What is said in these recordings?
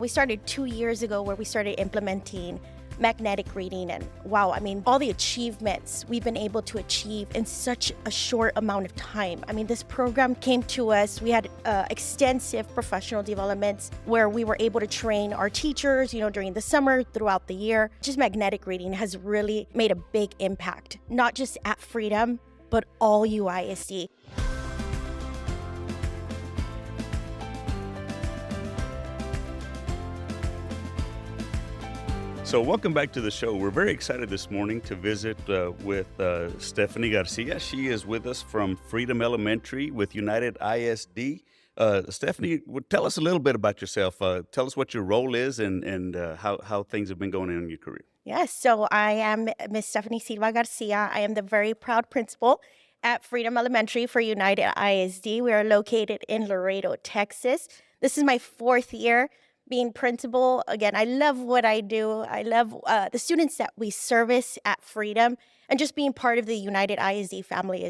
We started 2 years ago where we started implementing magnetic reading, and wow, I mean, all the achievements we've been able to achieve in such a short amount of time. I mean, this program came to us, we had extensive professional developments where we were able to train our teachers, during the summer, throughout the year. Just magnetic reading has really made a big impact, not just at Freedom, but all UISD. So welcome back to the show. We're very excited this morning to visit with Stephanie Garcia. She is with us from Freedom Elementary with United ISD. Stephanie, tell us a little bit about yourself. Tell us what your role is and how things have been going in your career. Yes, so I am Miss Stephanie Garcia. I am the very proud principal at Freedom Elementary for United ISD. We are located in Laredo, Texas. This is my 4th year being principal. Again, I love what I do. I love the students that we service at Freedom, and just being part of the United ISD family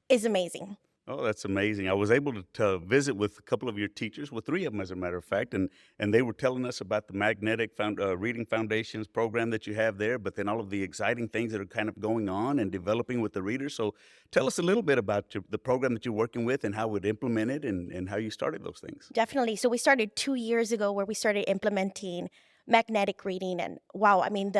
is amazing. Oh, that's amazing. I was able to visit with a couple of your teachers, with 3 of them, as a matter of fact, and they were telling us about the Magnetic Reading Foundations program that you have there, but then all of the exciting things that are kind of going on and developing with the readers. So tell us a little bit about the program that you're working with and how it implemented and how you started those things. Definitely. So we started 2 years ago where we started implementing magnetic reading, and wow, I mean,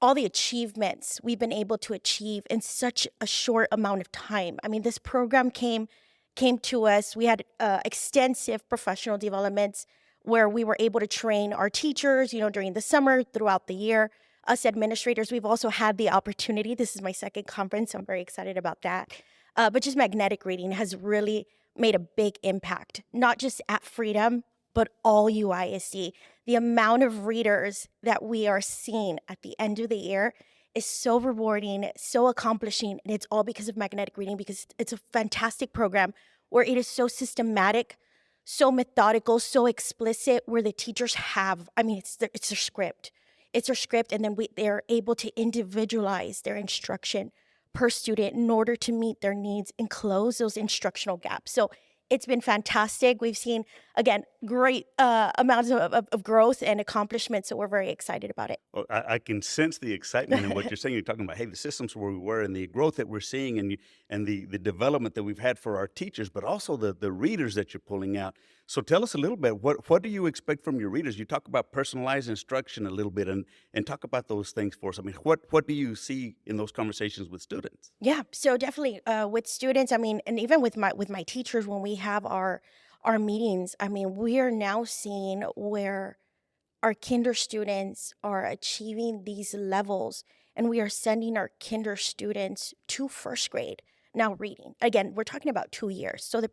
all the achievements we've been able to achieve in such a short amount of time. I mean, this program came to us. We had extensive professional developments where we were able to train our teachers, during the summer, throughout the year. Us administrators, we've also had the opportunity. This is my 2nd conference, so I'm very excited about that. But just magnetic reading has really made a big impact, not just at Freedom, but all UISD. The amount of readers that we are seeing at the end of the year is so rewarding, so accomplishing, and it's all because of magnetic reading, because it's a fantastic program where it is so systematic, so methodical, so explicit, where the teachers have, it's their script. It's their script, and then they're able to individualize their instruction per student in order to meet their needs and close those instructional gaps. So it's been fantastic. We've seen, again, great amounts of growth and accomplishment, so we're very excited about it. Well, I can sense the excitement in what you're saying. You're talking about, hey, the systems where we were and the growth that we're seeing and the development that we've had for our teachers, but also the readers that you're pulling out. So tell us a little bit, what do you expect from your readers? You talk about personalized instruction a little bit and talk about those things for us. I mean, what do you see in those conversations with students? Yeah, so definitely with students, and even with my teachers, when we have our meetings, we are now seeing where our kinder students are achieving these levels, and we are sending our kinder students to 1st grade now reading. Again, we're talking about 2 years. So the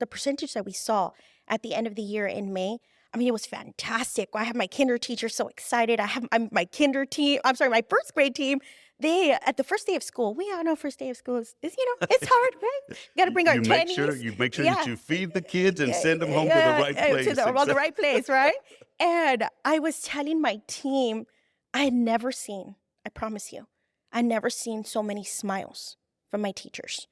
percentage that we saw at the end of the year in May, it was fantastic. I have my kinder teacher so excited. I have my kinder team, my 1st grade team. They, at the first day of school, we all know first day of school is it's hard, right? You got to bring our tennies. You make sure that you feed the kids and send them home to the right place. The right place, right? And I was telling my team, I promise you, I never seen so many smiles from my teachers.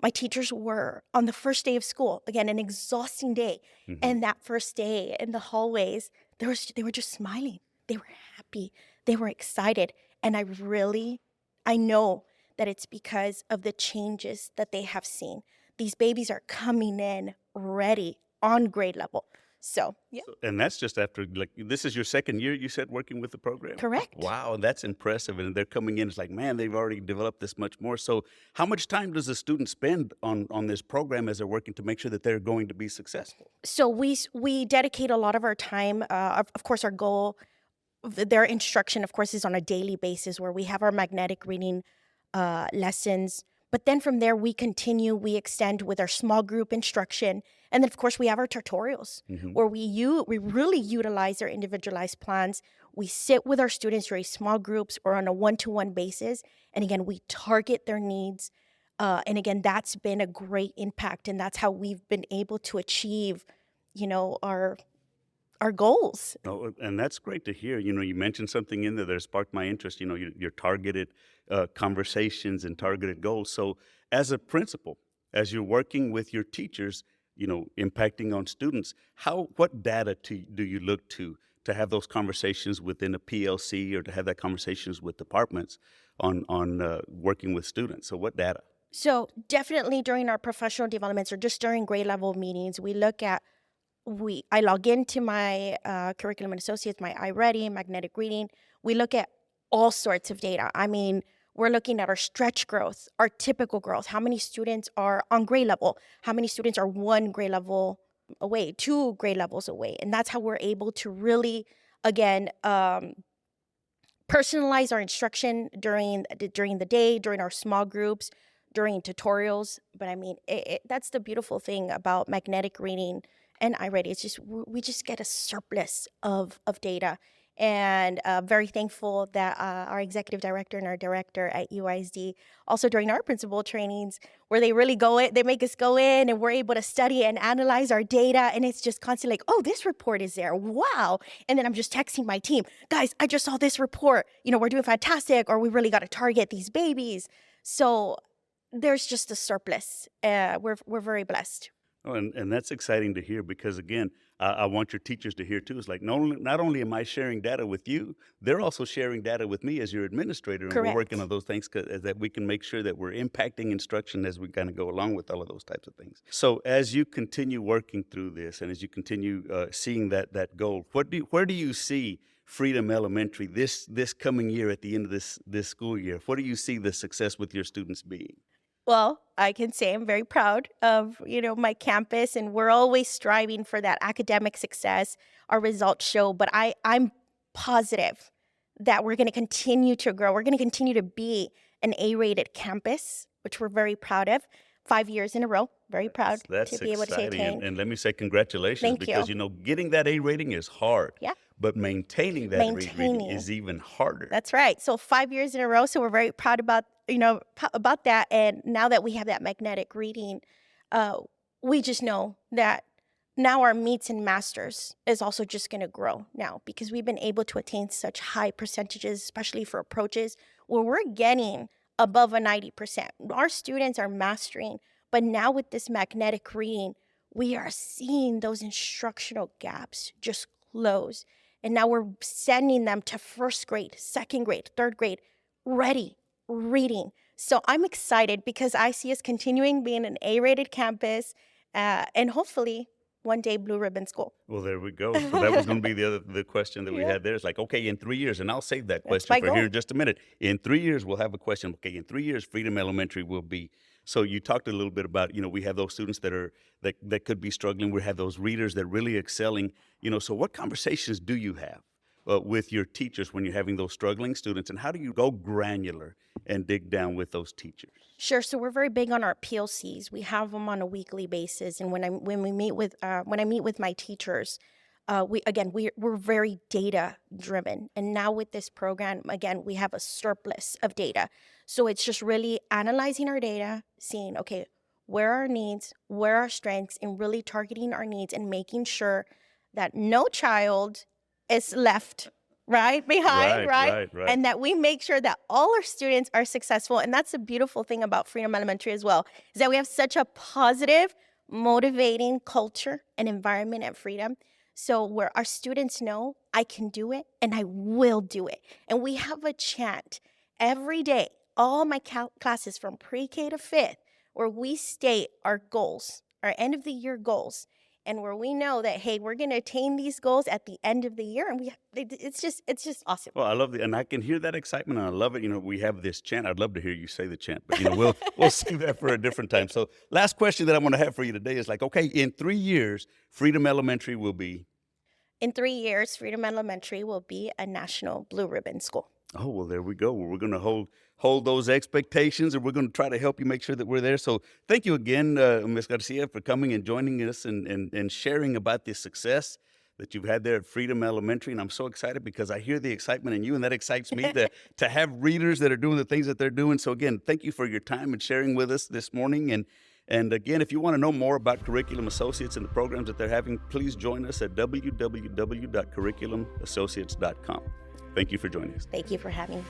My teachers were, on the first day of school, again, an exhausting day. Mm-hmm. And that first day in the hallways, they were just smiling. They were happy. They were excited. And I know that it's because of the changes that they have seen. These babies are coming in ready on grade level. So, yeah. And that's just after, this is your 2nd year, you said, working with the program? Correct. Wow, that's impressive. And they're coming in, it's like, man, they've already developed this much more. So how much time does a student spend on this program as they're working to make sure that they're going to be successful? So we dedicate a lot of our time. Of course, our goal, their instruction, of course, is on a daily basis where we have our magnetic reading lessons. But then from there, we extend with our small group instruction. And then, of course, we have our tutorials where we really utilize their individualized plans. We sit with our students very small groups or on a one-to-one basis. And again, we target their needs. And again, that's been a great impact. And that's how we've been able to achieve, our goals. Oh, and that's great to hear. You mentioned something in there that sparked my interest, your targeted conversations and targeted goals. So as a principal, as you're working with your teachers, impacting on students. What data do you look to have those conversations within a PLC or to have that conversations with departments on working with students? So what data? So definitely during our professional developments or just during grade level meetings, we look at I log into my curriculum and associates, my iReady, magnetic reading. We look at all sorts of data. I mean, we're looking at our stretch growth, our typical growth, how many students are on grade level, how many students are one grade level away, two grade levels away. And that's how we're able to really, again, personalize our instruction during the day, during our small groups, during tutorials. But I mean, that's the beautiful thing about magnetic reading and iReady. It's just we just get a surplus of data, and very thankful that our executive director and our director at UISD also during our principal trainings where they really go in, they make us go in and we're able to study and analyze our data, and it's just constantly like, oh, this report is there, wow. And then I'm just texting my team, guys, I just saw this report, we're doing fantastic, or we really got to target these babies. So there's just a surplus. We're very blessed. Oh, and that's exciting to hear because, again, I want your teachers to hear too. It's like not only am I sharing data with you, they're also sharing data with me as your administrator, and we're working Correct. on those things that we can make sure that we're impacting instruction as we kind of go along with all of those types of things. So as you continue working through this and as you continue seeing that goal, where do you see Freedom Elementary this coming year at the end of this school year? What do you see the success with your students being? Well, I can say I'm very proud of, my campus, and we're always striving for that academic success. Our results show, but I'm positive that we're going to continue to grow. We're going to continue to be an A-rated campus, which we're very proud of. 5 years in a row, very proud That's to be able to exciting. attain. And let me say congratulations Thank because, you. Getting that A rating is hard, Yeah, but maintaining that rating maintaining. is even harder. That's right. So 5 years in a row. So we're very proud about about that. And now that we have that magnetic reading, uh, we just know that now our meets and masters is also just going to grow now because we've been able to attain such high percentages, especially for approaches where we're getting above a 90%. Our students are mastering, but now with this magnetic reading, we are seeing those instructional gaps just close. And now we're sending them to first grade, second grade, third grade, ready, reading. So I'm excited because I see us continuing being an A-rated campus and hopefully one day Blue Ribbon School. Well, there we go. So that was going to be the question that we Yeah, had there. It's like, okay, in 3 years, and I'll save that that's question my for here goal. in just a minute. In 3 years, we'll have a question. Okay, in 3 years, Freedom Elementary will be. So you talked a little bit about, we have those students that could be struggling. We have those readers that are really excelling. So what conversations do you have with your teachers when you're having those struggling students, and how do you go granular and dig down with those teachers? Sure. So we're very big on our PLCs. We have them on a weekly basis, and when I meet with my teachers, we're very data driven. And now with this program, again, we have a surplus of data. So it's just really analyzing our data, seeing okay, where are our needs, where are our strengths, and really targeting our needs and making sure that no child is left behind, Right, right? right, right. And that we make sure that all our students are successful. And that's the beautiful thing about Freedom Elementary as well, is that we have such a positive, motivating culture and environment at Freedom. So where our students know I can do it and I will do it. And we have a chant every day, all my classes from pre-K to fifth, where we state our goals, our end of the year goals, and where we know that, hey, we're going to attain these goals at the end of the year. And it's just awesome. Well, I love it, and I can hear that excitement, and I love it. We have this chant. I'd love to hear you say the chant, but we'll save that for a different time. So, last question that I'm going to have for you today is like, okay, in 3 years, Freedom Elementary will be. In 3 years, Freedom Elementary will be a national Blue Ribbon School. Oh, well, there we go. Well, we're going to hold those expectations, and we're going to try to help you make sure that we're there. So, thank you again, Ms. Garcia, for coming and joining us and sharing about the success that you've had there at Freedom Elementary. And I'm so excited because I hear the excitement in you, and that excites me to have readers that are doing the things that they're doing. So again, thank you for your time and sharing with us this morning. And again, if you want to know more about Curriculum Associates and the programs that they're having, please join us at www.curriculumassociates.com. Thank you for joining us. Thank you for having me.